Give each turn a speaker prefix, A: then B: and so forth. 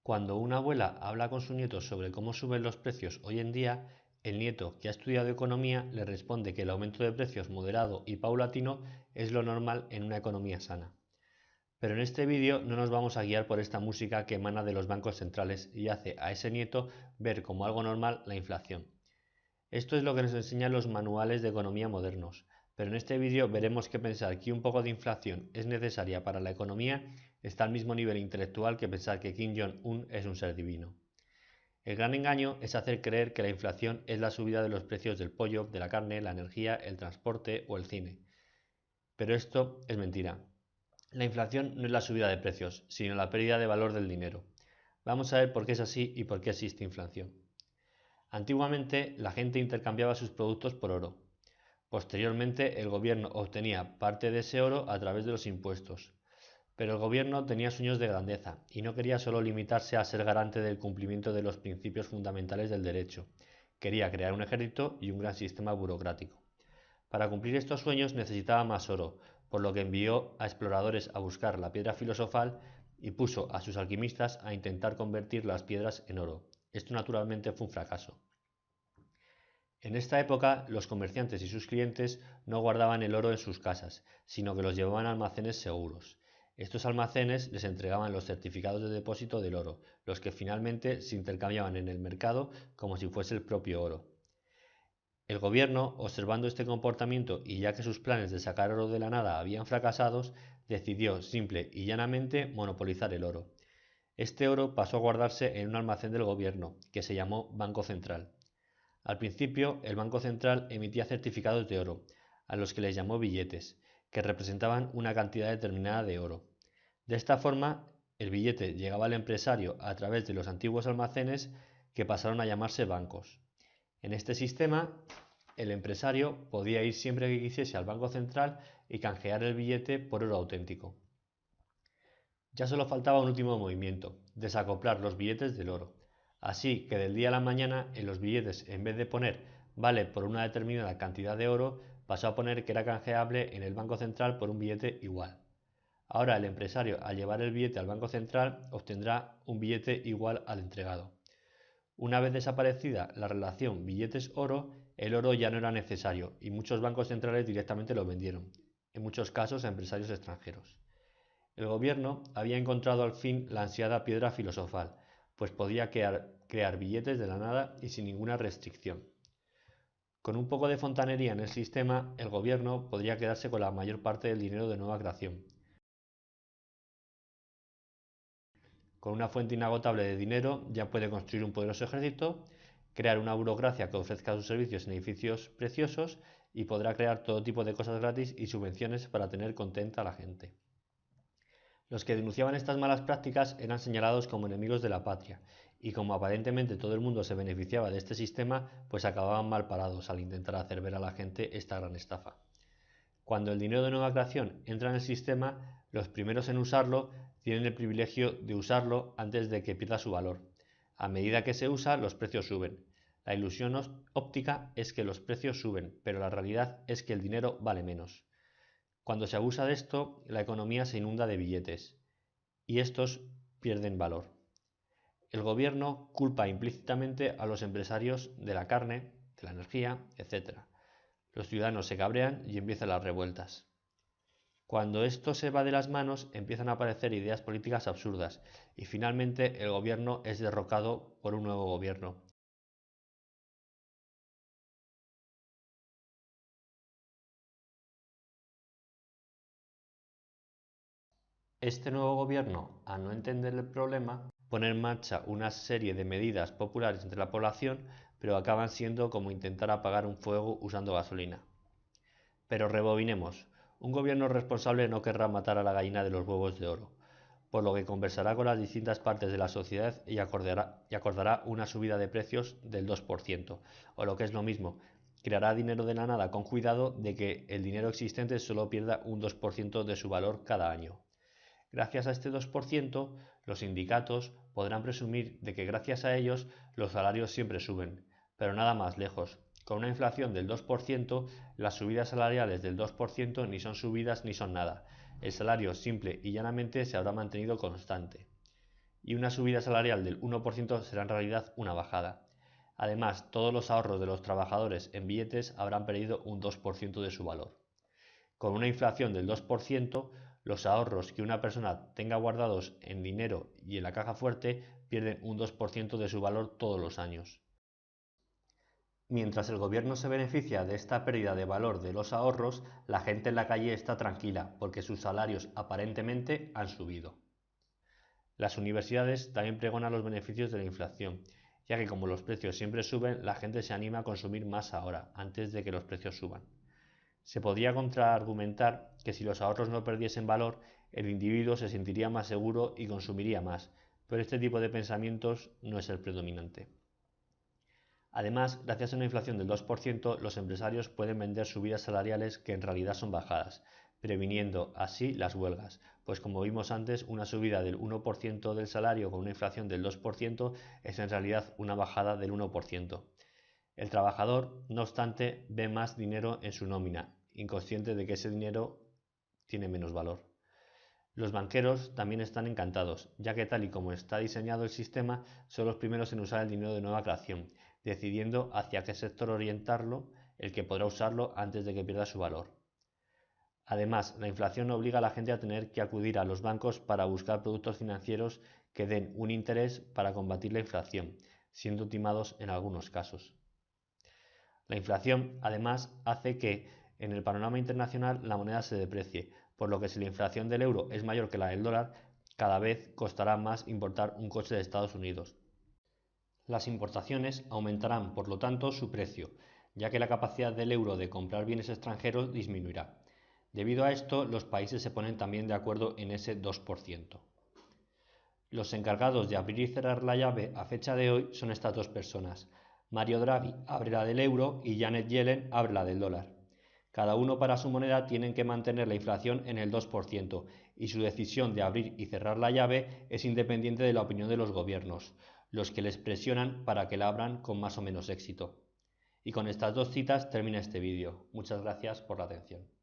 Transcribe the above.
A: Cuando una abuela habla con su nieto sobre cómo suben los precios hoy en día, el nieto, que ha estudiado economía, le responde que el aumento de precios moderado y paulatino es lo normal en una economía sana. Pero en este vídeo no nos vamos a guiar por esta música que emana de los bancos centrales y hace a ese nieto ver como algo normal la inflación. Esto es lo que nos enseñan los manuales de economía modernos, pero en este vídeo veremos que pensar que un poco de inflación es necesaria para la economía está al mismo nivel intelectual que pensar que Kim Jong-un es un ser divino. El gran engaño es hacer creer que la inflación es la subida de los precios del pollo, de la carne, la energía, el transporte o el cine. Pero esto es mentira. La inflación no es la subida de precios, sino la pérdida de valor del dinero. Vamos a ver por qué es así y por qué existe inflación. Antiguamente, la gente intercambiaba sus productos por oro. Posteriormente, el gobierno obtenía parte de ese oro a través de los impuestos. Pero el gobierno tenía sueños de grandeza y no quería solo limitarse a ser garante del cumplimiento de los principios fundamentales del derecho. Quería crear un ejército y un gran sistema burocrático. Para cumplir estos sueños necesitaba más oro, por lo que envió a exploradores a buscar la piedra filosofal y puso a sus alquimistas a intentar convertir las piedras en oro. Esto naturalmente fue un fracaso. En esta época, los comerciantes y sus clientes no guardaban el oro en sus casas, sino que los llevaban a almacenes seguros. Estos almacenes les entregaban los certificados de depósito del oro, los que finalmente se intercambiaban en el mercado como si fuese el propio oro. El gobierno, observando este comportamiento y ya que sus planes de sacar oro de la nada habían fracasado, decidió simple y llanamente monopolizar el oro. Este oro pasó a guardarse en un almacén del gobierno, que se llamó Banco Central. Al principio, el Banco Central emitía certificados de oro, a los que les llamó billetes, que representaban una cantidad determinada de oro. De esta forma, el billete llegaba al empresario a través de los antiguos almacenes que pasaron a llamarse bancos. En este sistema, el empresario podía ir siempre que quisiese al Banco Central y canjear el billete por oro auténtico. Ya solo faltaba un último movimiento, desacoplar los billetes del oro. Así que del día a la mañana en los billetes, en vez de poner vale por una determinada cantidad de oro, pasó a poner que era canjeable en el Banco Central por un billete igual. Ahora el empresario, al llevar el billete al Banco Central, obtendrá un billete igual al entregado. Una vez desaparecida la relación billetes-oro, el oro ya no era necesario y muchos bancos centrales directamente lo vendieron, en muchos casos a empresarios extranjeros. El gobierno había encontrado al fin la ansiada piedra filosofal, pues podía crear billetes de la nada y sin ninguna restricción. Con un poco de fontanería en el sistema, el gobierno podría quedarse con la mayor parte del dinero de nueva creación. Con una fuente inagotable de dinero ya puede construir un poderoso ejército, crear una burocracia que ofrezca sus servicios en edificios preciosos y podrá crear todo tipo de cosas gratis y subvenciones para tener contenta a la gente. Los que denunciaban estas malas prácticas eran señalados como enemigos de la patria, y como aparentemente todo el mundo se beneficiaba de este sistema, pues acababan mal parados al intentar hacer ver a la gente esta gran estafa. Cuando el dinero de nueva creación entra en el sistema, los primeros en usarlo tienen el privilegio de usarlo antes de que pierda su valor. A medida que se usa, los precios suben. La ilusión óptica es que los precios suben, pero la realidad es que el dinero vale menos. Cuando se abusa de esto, la economía se inunda de billetes y estos pierden valor. El gobierno culpa implícitamente a los empresarios de la carne, de la energía, etc. Los ciudadanos se cabrean y empiezan las revueltas. Cuando esto se va de las manos, empiezan a aparecer ideas políticas absurdas y finalmente el gobierno es derrocado por un nuevo gobierno. Este nuevo gobierno, al no entender el problema, pone en marcha una serie de medidas populares entre la población, pero acaban siendo como intentar apagar un fuego usando gasolina. Pero rebobinemos. Un gobierno responsable no querrá matar a la gallina de los huevos de oro, por lo que conversará con las distintas partes de la sociedad y acordará una subida de precios del 2%, o lo que es lo mismo, creará dinero de la nada con cuidado de que el dinero existente solo pierda un 2% de su valor cada año. Gracias a este 2%, los sindicatos podrán presumir de que gracias a ellos los salarios siempre suben, pero nada más lejos. Con una inflación del 2%, las subidas salariales del 2% ni son subidas ni son nada. El salario simple y llanamente se habrá mantenido constante. y una subida salarial del 1% será en realidad una bajada. Además, todos los ahorros de los trabajadores en billetes habrán perdido un 2% de su valor. Con una inflación del 2%, los ahorros que una persona tenga guardados en dinero y en la caja fuerte pierden un 2% de su valor todos los años. Mientras el gobierno se beneficia de esta pérdida de valor de los ahorros, la gente en la calle está tranquila porque sus salarios aparentemente han subido. Las universidades también pregonan los beneficios de la inflación, ya que como los precios siempre suben, la gente se anima a consumir más ahora, antes de que los precios suban. Se podría contraargumentar que si los ahorros no perdiesen valor, el individuo se sentiría más seguro y consumiría más, pero este tipo de pensamientos no es el predominante. Además, gracias a una inflación del 2%, los empresarios pueden vender subidas salariales que en realidad son bajadas, previniendo así las huelgas, pues como vimos antes, una subida del 1% del salario con una inflación del 2% es en realidad una bajada del 1%. El trabajador, no obstante, ve más dinero en su nómina, inconsciente de que ese dinero tiene menos valor. Los banqueros también están encantados, ya que tal y como está diseñado el sistema, son los primeros en usar el dinero de nueva creación, decidiendo hacia qué sector orientarlo, el que podrá usarlo antes de que pierda su valor. Además, la inflación obliga a la gente a tener que acudir a los bancos para buscar productos financieros que den un interés para combatir la inflación, siendo timados en algunos casos. La inflación, además, hace que en el panorama internacional la moneda se deprecie, por lo que si la inflación del euro es mayor que la del dólar, cada vez costará más importar un coche de Estados Unidos. Las importaciones aumentarán, por lo tanto, su precio, ya que la capacidad del euro de comprar bienes extranjeros disminuirá. Debido a esto, los países se ponen también de acuerdo en ese 2%. Los encargados de abrir y cerrar la llave a fecha de hoy son estas dos personas. Mario Draghi abre la del euro y Janet Yellen abre la del dólar. Cada uno para su moneda tienen que mantener la inflación en el 2% y su decisión de abrir y cerrar la llave es independiente de la opinión de los gobiernos, los que les presionan para que la abran con más o menos éxito. Y con estas dos citas termina este vídeo. Muchas gracias por la atención.